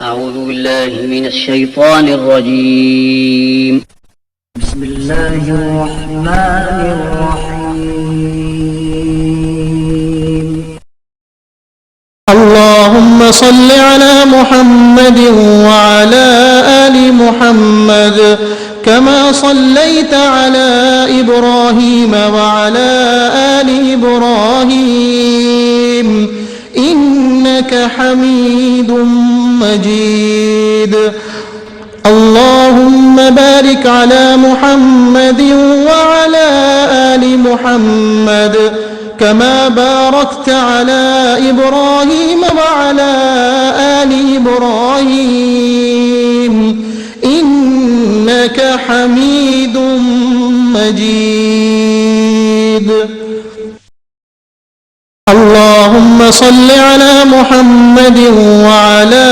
أعوذ بالله من الشيطان الرجيم. بسم الله الرحمن الرحيم. اللهم صل على محمد وعلى آل محمد كما صليت على إبراهيم وعلى آل إبراهيم إنك حميد مجيد. اللهم بارك على محمد وعلى آل محمد كما باركت على إبراهيم وعلى آل إبراهيم إنك حميد مجيد. اللهم صل على محمد وعلى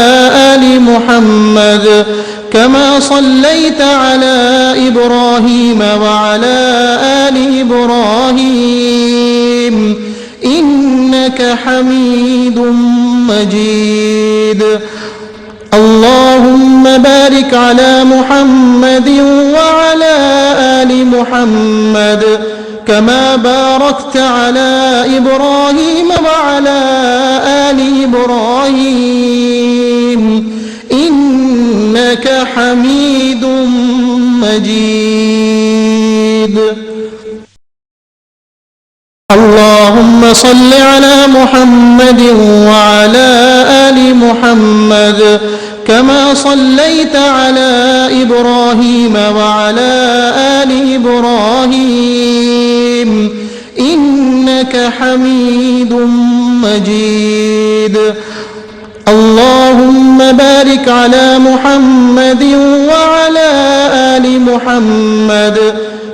آل محمد كما صليت على إبراهيم وعلى آل إبراهيم إنك حميد مجيد. اللهم بارك على محمد وعلى آل محمد كما باركت على إبراهيم وعلى آل إبراهيم إنك حميد مجيد. اللهم صل على محمد وعلى آل محمد كما صليت على إبراهيم وعلى آل إبراهيم إنك حميد مجيد. اللهم بارك على محمد وعلى آل محمد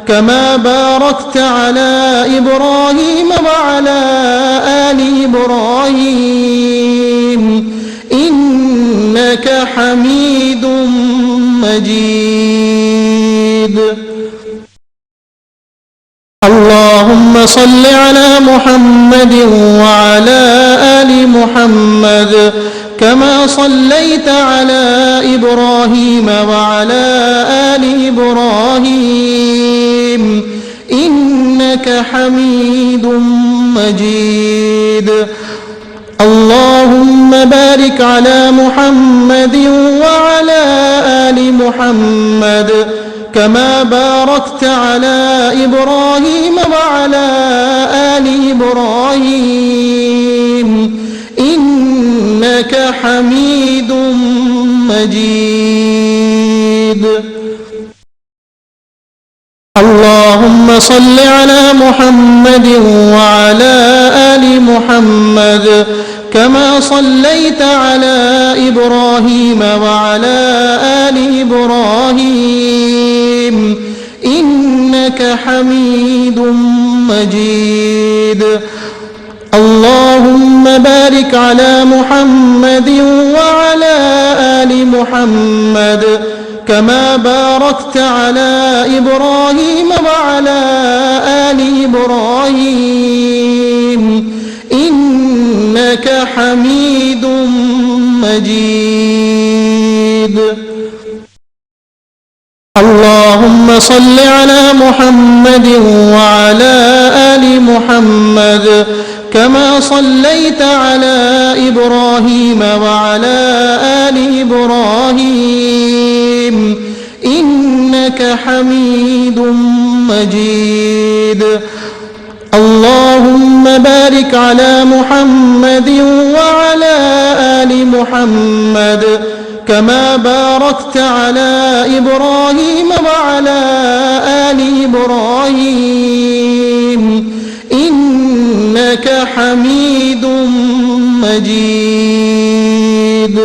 كما باركت على إبراهيم وعلى آل إبراهيم إنك حميد مجيد. اللهم صل على محمد وعلى آل محمد كما صليت على إبراهيم وعلى آل إبراهيم إنك حميد مجيد. اللهم بارك على محمد وعلى آل محمد كما باركت على إبراهيم وعلى آل إبراهيم إنك حميد مجيد. اللهم صل على محمد وعلى آل محمد كما صليت على إبراهيم وعلى آل إبراهيم إنك حميد مجيد. اللهم بارك على محمد وعلى آل محمد كما باركت على إبراهيم وعلى آل إبراهيم إنك حميد مجيد. اللهم صل على محمد وعلى آل محمد كما صليت على إبراهيم وعلى آل إبراهيم إنك حميد مجيد. اللهم بارك على محمد وعلى آل محمد كما باركت على إبراهيم وعلى آل إبراهيم إنك حميد مجيد.